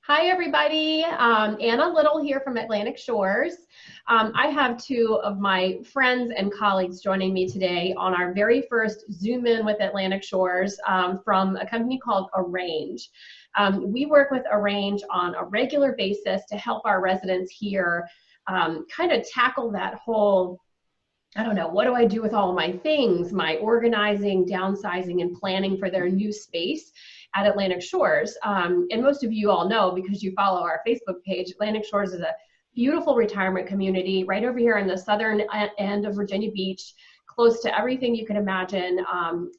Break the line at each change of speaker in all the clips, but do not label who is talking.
Hi, everybody. Anna Little here from Atlantic Shores. I have two of my friends and colleagues joining me today on our very first Zoom In with Atlantic Shores from a company called Arange. We work with Arange on a regular basis to help our residents here kind of tackle that whole, I don't know, what do I do with all of my things, my organizing, downsizing, and planning for their new space at Atlantic Shores. And most of you all know because you follow our Facebook page, Atlantic Shores is a beautiful retirement community right over here in the southern end of Virginia Beach, close to everything you can imagine.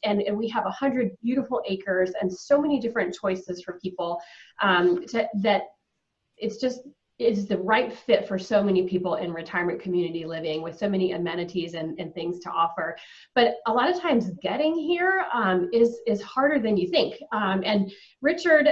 And we have 100 beautiful acres and so many different choices for people that it's the right fit for so many people in retirement community living with so many amenities and things to offer. But a lot of times getting here is harder than you think. And Richard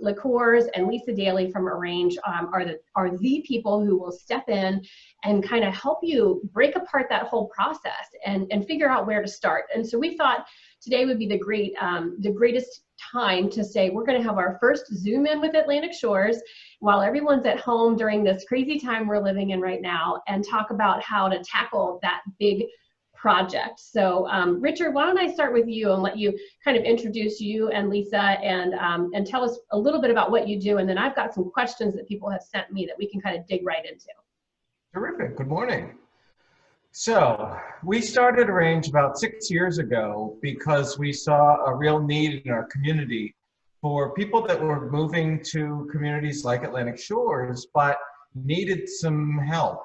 LaCours and Lisa Daly from Arange are the people who will step in and kind of help you break apart that whole process and figure out where to start. And so we thought today would be the greatest time to say we're going to have our first Zoom in with Atlantic Shores while everyone's at home during this crazy time we're living in right now and talk about how to tackle that big project. So Richard, why don't I start with you and let you kind of introduce you and Lisa and tell us a little bit about what you do, and then I've got some questions that people have sent me that we can kind of dig right into.
Terrific. Good morning. So we started Arange about 6 years ago because we saw a real need in our community for people that were moving to communities like Atlantic Shores, but needed some help.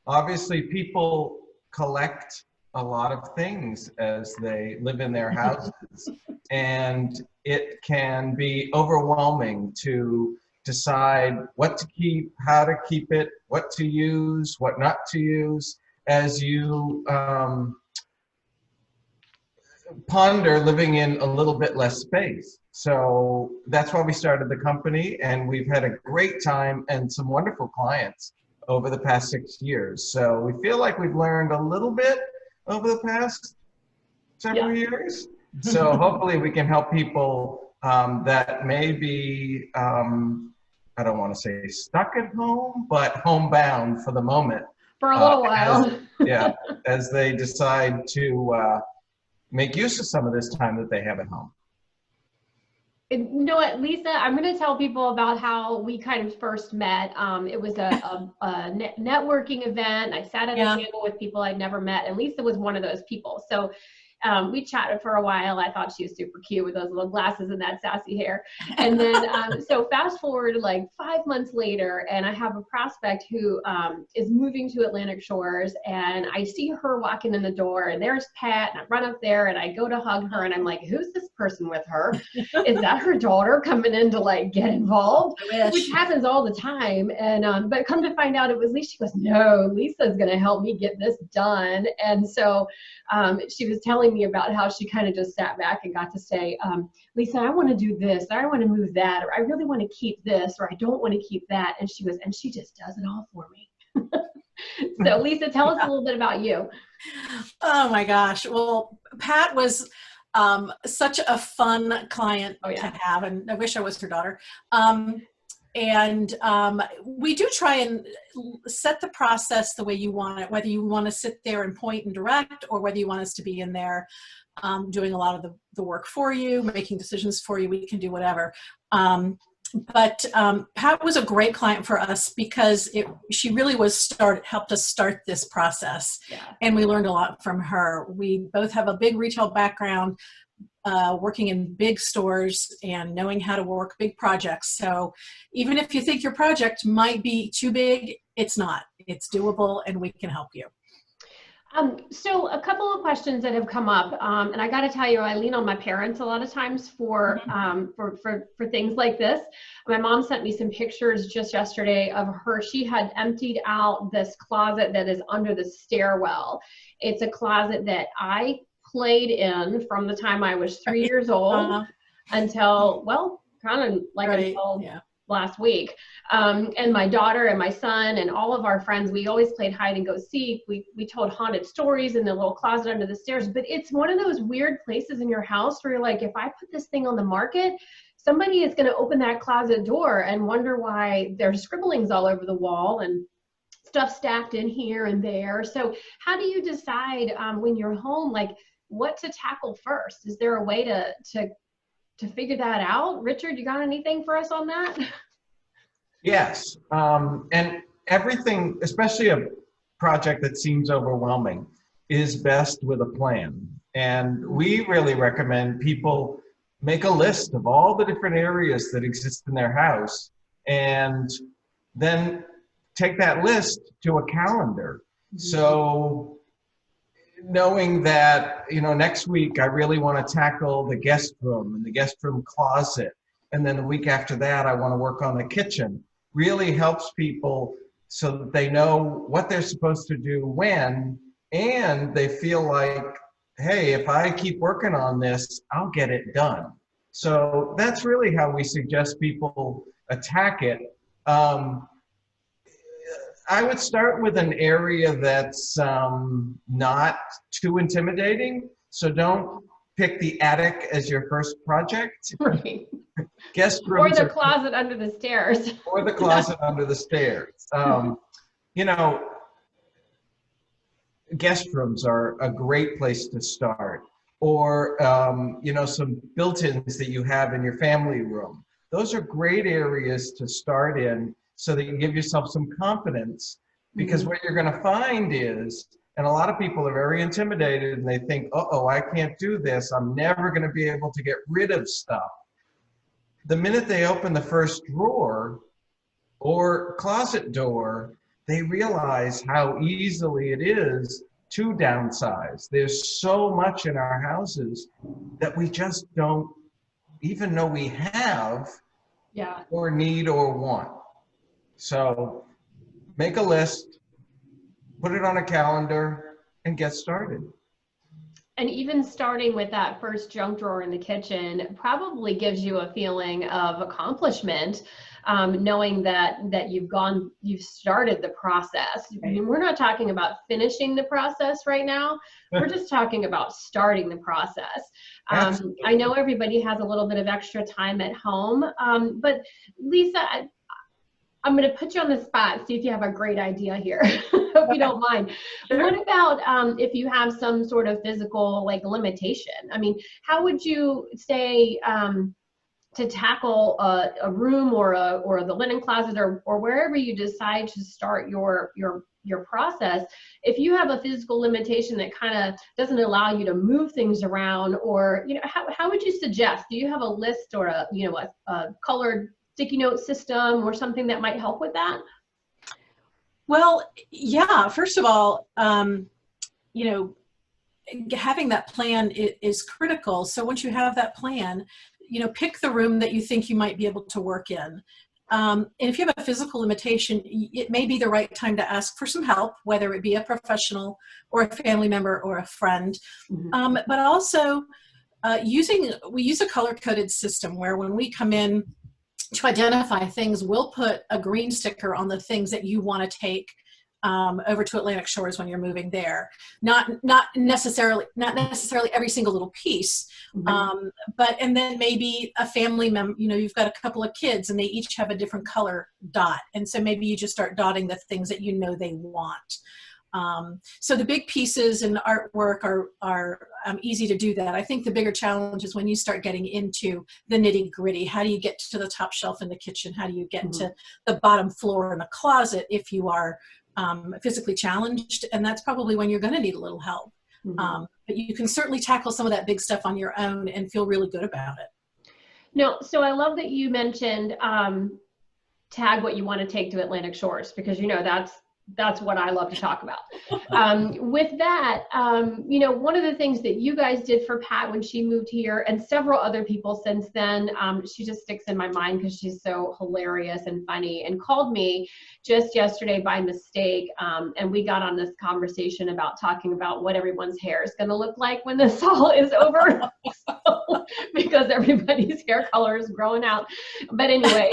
Obviously, people collect a lot of things as they live in their houses, and it can be overwhelming to decide what to keep, how to keep it, what to use, what not to use, as you ponder living in a little bit less space. So that's why we started the company, and we've had a great time and some wonderful clients over the past 6 years. So we feel like we've learned a little bit over the past several years. So hopefully we can help people that may be, I don't want to say stuck at home, but homebound for the moment.
For a little while.
As they decide to make use of some of this time that they have at home.
You know what, Lisa, I'm going to tell people about how we kind of first met. It was a networking event. I sat at a table with people I'd never met, and Lisa was one of those people. So we chatted for a while. I thought she was super cute with those little glasses and that sassy hair. And then, so fast forward like 5 months later, and I have a prospect who is moving to Atlantic Shores, and I see her walking in the door, and there's Pat, and I run up there, and I go to hug her, and I'm like, who's this person with her? Is that her daughter coming in to like get involved? Which happens all the time. And but come to find out it was Lisa. She goes, no, Lisa's going to help me get this done. And so she was telling me about how she kind of just sat back and got to say, Lisa, I want to do this, or I want to move that, or I really want to keep this, or I don't want to keep that. And she just does it all for me. So Lisa, tell us a little bit about you.
Oh my gosh. Well, Pat was such a fun client to have, and I wish I was her daughter. And we do try and set the process the way you want it, whether you want to sit there and point and direct, or whether you want us to be in there doing a lot of the work for you, making decisions for you. We can do whatever. But Pat was a great client for us because she really helped us start this process. And we learned a lot from her. We both have a big retail background, working in big stores and knowing how to work big projects. So even if you think your project might be too big, it's not. It's doable, and we can help you.
So a couple of questions that have come up, and I got to tell you, I lean on my parents a lot of times for things like this. My mom sent me some pictures just yesterday of her. She had emptied out this closet that is under the stairwell. It's a closet that I played in from the time I was 3 years old until, well, kind of like until last week. And my daughter and my son and all of our friends, we always played hide and go seek. We told haunted stories in the little closet under the stairs, but it's one of those weird places in your house where you're like, if I put this thing on the market, somebody is going to open that closet door and wonder why there's scribblings all over the wall and stuff stacked in here and there. So how do you decide when you're home, like what to tackle first? Is there a way to figure that out? Richard, you got anything for us on that?
Yes, and everything, especially a project that seems overwhelming, is best with a plan. And we really recommend people make a list of all the different areas that exist in their house, and then take that list to a calendar. So knowing that, next week I really want to tackle the guest room and the guest room closet, and then the week after that I want to work on the kitchen, really helps people so that they know what they're supposed to do when, and they feel like, hey, if I keep working on this, I'll get it done. So that's really how we suggest people attack it. I would start with an area that's not too intimidating. So don't pick the attic as your first project.
Right.
Guest rooms
or the closet under the stairs.
Or the closet under the stairs. Guest rooms are a great place to start. Or, some built-ins that you have in your family room. Those are great areas to start in so that you give yourself some confidence. Because what you're going to find is, and a lot of people are very intimidated and they think, uh-oh, I can't do this. I'm never going to be able to get rid of stuff. The minute they open the first drawer or closet door, they realize how easily it is to downsize. There's so much in our houses that we just don't even know we have or need or want. So make a list, put it on a calendar, and get started.
And even starting with that first junk drawer in the kitchen probably gives you a feeling of accomplishment, knowing that you've started the process. I mean, we're not talking about finishing the process right now. We're just talking about starting the process. I know everybody has a little bit of extra time at home, but Lisa, I'm going to put you on the spot, see if you have a great idea here, if you don't mind. Sure. What about if you have some sort of physical limitation? I mean, how would you say to tackle a room or the linen closet or wherever you decide to start your process, if you have a physical limitation that kind of doesn't allow you to move things around, or how would you suggest? Do you have a list or a colored sticky note system or something that might help with that?
Well, yeah, first of all, having that plan is critical. So once you have that plan, pick the room that you think you might be able to work in. And if you have a physical limitation, it may be the right time to ask for some help, whether it be a professional or a family member or a friend. But also we use a color-coded system where when we come in to identify things, we'll put a green sticker on the things that you want to take over to Atlantic Shores when you're moving there. Not necessarily every single little piece, but and then maybe a family member. You've got a couple of kids and they each have a different color dot, and so maybe you just start dotting the things that they want. So the big pieces in artwork are easy to do that. I think the bigger challenge is when you start getting into the nitty gritty. How do you get to the top shelf in the kitchen? How do you get to the bottom floor in the closet if you are physically challenged? And that's probably when you're going to need a little help. But you can certainly tackle some of that big stuff on your own and feel really good about it.
No, so I love that you mentioned tag what you want to take to Atlantic Shores, because that's what I love to talk about. With that, one of the things that you guys did for Pat when she moved here, and several other people since then, she just sticks in my mind because she's so hilarious and funny, and called me just yesterday by mistake, and we got on this conversation about talking about what everyone's hair is going to look like when this all is over. Because everybody's hair color is growing out. But anyway,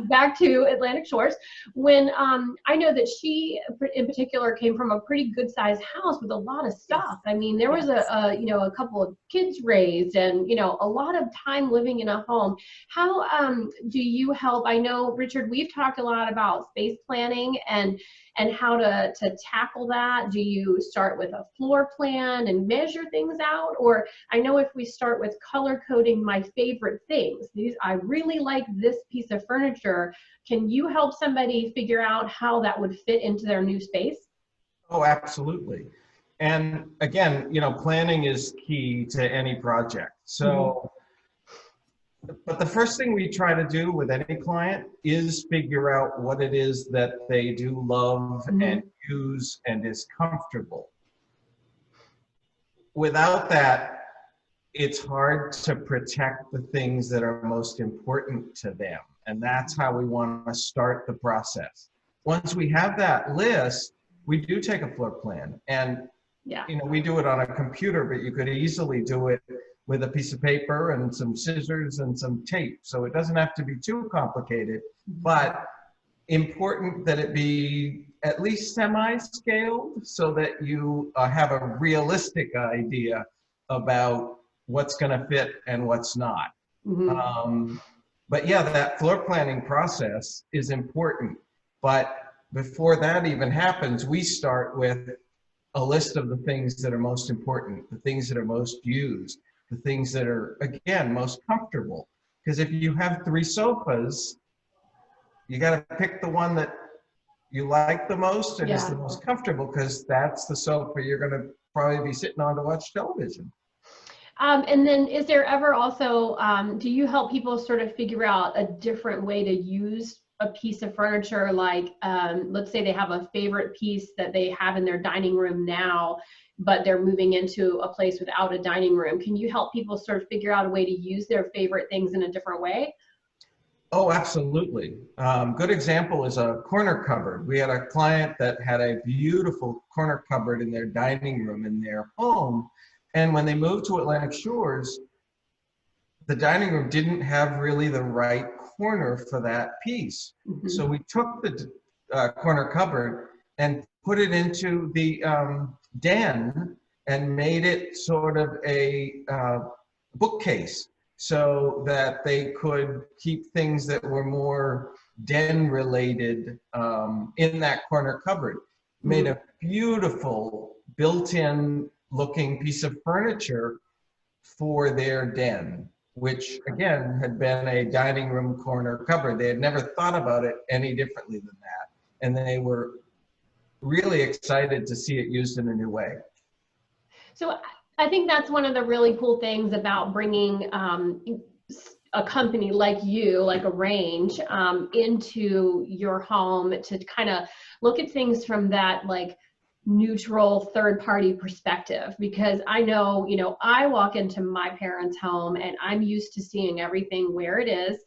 back to Atlantic Shores. When I know that she in particular came from a pretty good sized house with a lot of stuff. I mean, there was a couple of kids raised and, a lot of time living in a home. How do you help? I know, Richard, we've talked a lot about space planning and how to tackle that. Do you start with a floor plan and measure things out? Or I know if we start with color coding my favorite things, I really like this piece of furniture. Can you help somebody figure out how that would fit into their new space?
Oh, absolutely. And again, planning is key to any project. So, but the first thing we try to do with any client is figure out what it is that they do love and use and is comfortable. Without that, it's hard to protect the things that are most important to them. And that's how we want to start the process. Once we have that list, we do take a floor plan. And we do it on a computer, but you could easily do it with a piece of paper and some scissors and some tape. So it doesn't have to be too complicated, but important that it be at least semi-scaled so that you have a realistic idea about what's going to fit and what's not. But yeah, that floor planning process is important. But before that even happens, we start with a list of the things that are most important, the things that are most used, the things that are, again, most comfortable. Because if you have 3 sofas, you got to pick the one that you like the most and is the most comfortable, because that's the sofa you're going to probably be sitting on to watch television.
And then is there ever also, do you help people sort of figure out a different way to use a piece of furniture? Like, let's say they have a favorite piece that they have in their dining room now, but they're moving into a place without a dining room. Can you help people sort of figure out a way to use their favorite things in a different way?
Oh, absolutely. Good example is a corner cupboard. We had a client that had a beautiful corner cupboard in their dining room in their home. And when they moved to Atlantic Shores, the dining room didn't have really the right corner for that piece. So we took the corner cupboard and put it into the den and made it sort of a bookcase so that they could keep things that were more den related in that corner cupboard. Made a beautiful built-in looking piece of furniture for their den, which again had been a dining room corner cupboard. They had never thought about it any differently than that. And they were really excited to see it used in a new way.
So I think that's one of the really cool things about bringing a company like you, like Arange, into your home to kind of look at things from that like neutral third-party perspective. Because I know, I walk into my parents' home and I'm used to seeing everything where it is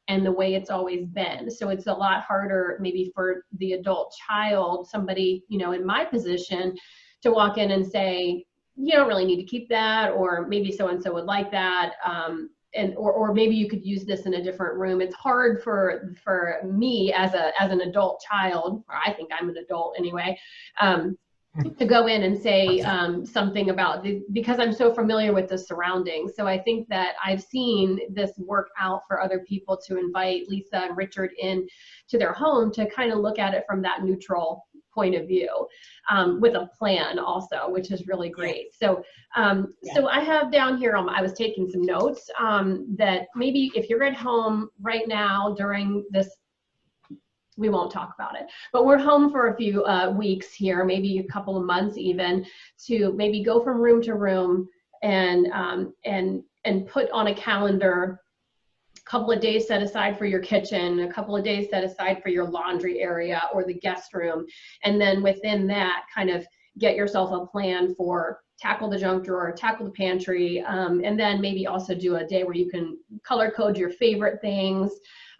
and the way it's always been. So it's a lot harder maybe for the adult child, somebody, in my position, to walk in and say, you don't really need to keep that, or maybe so-and-so would like that. Or maybe you could use this in a different room. It's hard for me as an adult child, or I think I'm an adult anyway, to go in and say something about because I'm so familiar with the surroundings. So I think that I've seen this work out for other people to invite Lisa and Richard in to their home to kind of look at it from that neutral point of view, with a plan also, which is really great. So, so I have down here, I was taking some notes, that maybe if you're at home right now during this, we won't talk about it, but we're home for a few weeks here, maybe a couple of months even, to maybe go from room to room and put on a calendar couple of days set aside for your kitchen, a couple of days set aside for your laundry area or the guest room. And then within that, kind of get yourself a plan for tackle the junk drawer, tackle the pantry, and then maybe also do a day where you can color code your favorite things.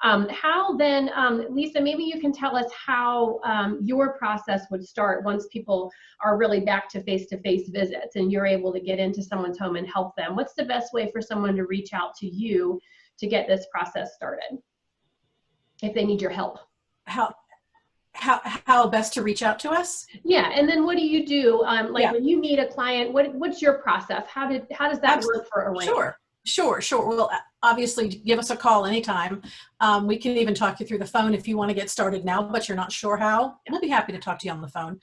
How then, Lisa, maybe you can tell us how your process would start once people are really back to face-to-face visits and you're able to get into someone's home and help them. What's the best way for someone to reach out to you to get this process started if they need your help?
How how best to reach out to us?
Yeah, and then what do you do? Like
Yeah.
when you meet a client, what's your process? How does that work for Arange?
Sure. Well, obviously, give us a call anytime. We can even talk you through the phone if you want to get started now, but you're not sure how. We'll be happy to talk to you on the phone.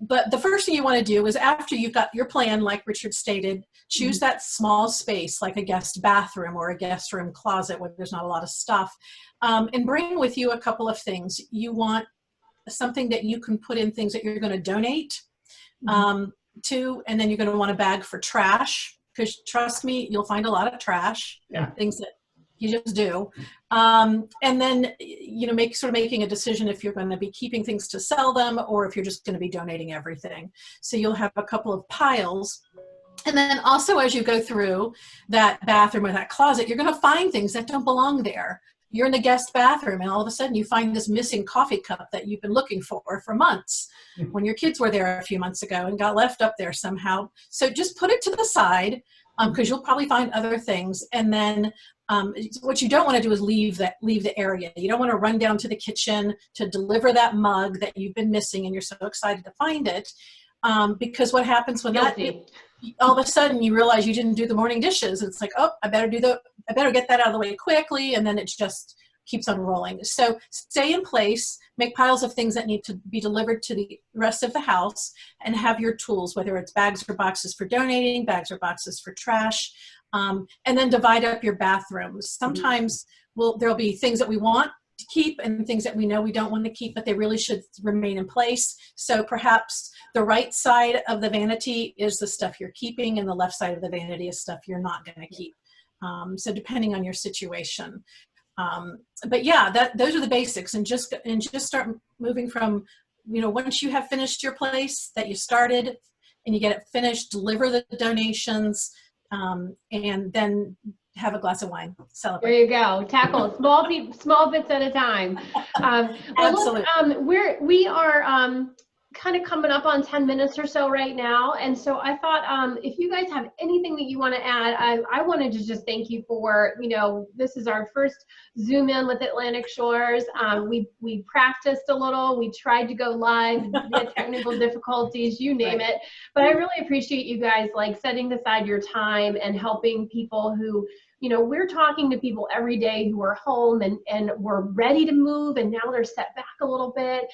But the first thing you want to do is, after you've got your plan, like Richard stated, choose that small space, like a guest bathroom or a guest room closet where there's not a lot of stuff, and bring with you a couple of things. You want something that you can put in things that you're going to donate to, and then you're going to want a bag for trash, because trust me, you'll find a lot of trash, things that you just do. And then, making a decision if you're going to be keeping things to sell them or if you're just going to be donating everything. So you'll have a couple of piles. And then also, as you go through that bathroom or that closet, you're going to find things that don't belong there. You're in the guest bathroom and all of a sudden you find this missing coffee cup that you've been looking for months when your kids were there a few months ago and got left up there somehow. So just put it to the side, because you'll probably find other things. And then what you don't want to do is leave the area. You don't want to run down to the kitchen to deliver that mug that you've been missing and you're so excited to find it. Because what happens when all of a sudden you realize you didn't do the morning dishes. It's like, oh, I better get that out of the way quickly. And then it just keeps on rolling. So stay in place, make piles of things that need to be delivered to the rest of the house, and have your tools, whether it's bags or boxes for donating, bags or boxes for trash, and then divide up your bathrooms. Sometimes there'll be things that we want to keep and things that we know we don't want to keep, but they really should remain in place. So perhaps the right side of the vanity is the stuff you're keeping and the left side of the vanity is stuff you're not going to keep. So depending on your situation. But yeah, those are the basics, and just start moving from, once you have finished your place that you started and you get it finished, deliver the donations, and then have a glass of wine, celebrate.
There you go. Tackle small bits at a time. Well,
Absolutely.
look, we are kind of coming up on 10 minutes or so right now. And so I thought, if you guys have anything that you want to add, I wanted to just thank you for, this is our first Zoom in with Atlantic Shores. We practiced a little, we tried to go live, we had technical difficulties, you name it. But I really appreciate you guys setting aside your time and helping people who, we're talking to people every day who are home and were ready to move and now they're set back a little bit.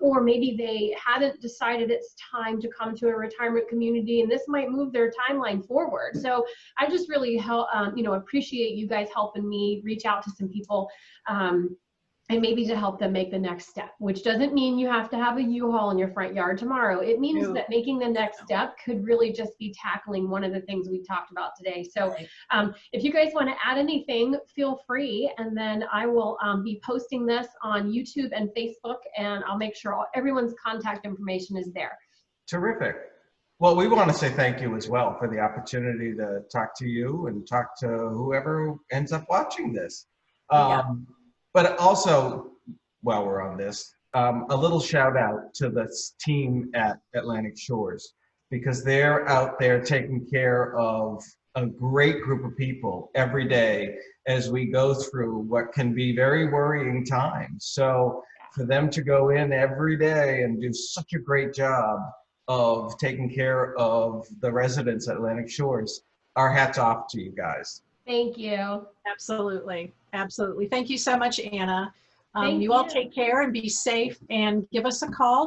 Or maybe they hadn't decided it's time to come to a retirement community, and this might move their timeline forward. So I just really appreciate you guys helping me reach out to some people, and maybe to help them make the next step, which doesn't mean you have to have a U-Haul in your front yard tomorrow. It means that making the next step could really just be tackling one of the things we talked about today. So if you guys want to add anything, feel free. And then I will be posting this on YouTube and Facebook, and I'll make sure everyone's contact information is there.
Terrific. Well, we want to say thank you as well for the opportunity to talk to you and talk to whoever ends up watching this. But also, while we're on this, a little shout out to the team at Atlantic Shores, because they're out there taking care of a great group of people every day as we go through what can be very worrying times. So for them to go in every day and do such a great job of taking care of the residents at Atlantic Shores, our hats off to you guys.
Thank you.
Absolutely. Thank you so much, Anna. You all take care and be safe, and give us a call,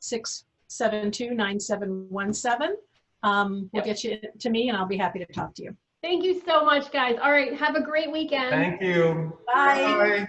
757-672-9717. We'll get you to me and I'll be happy to talk to you.
Thank you so much, guys. All right. Have a great weekend.
Thank you.
Bye.
Bye.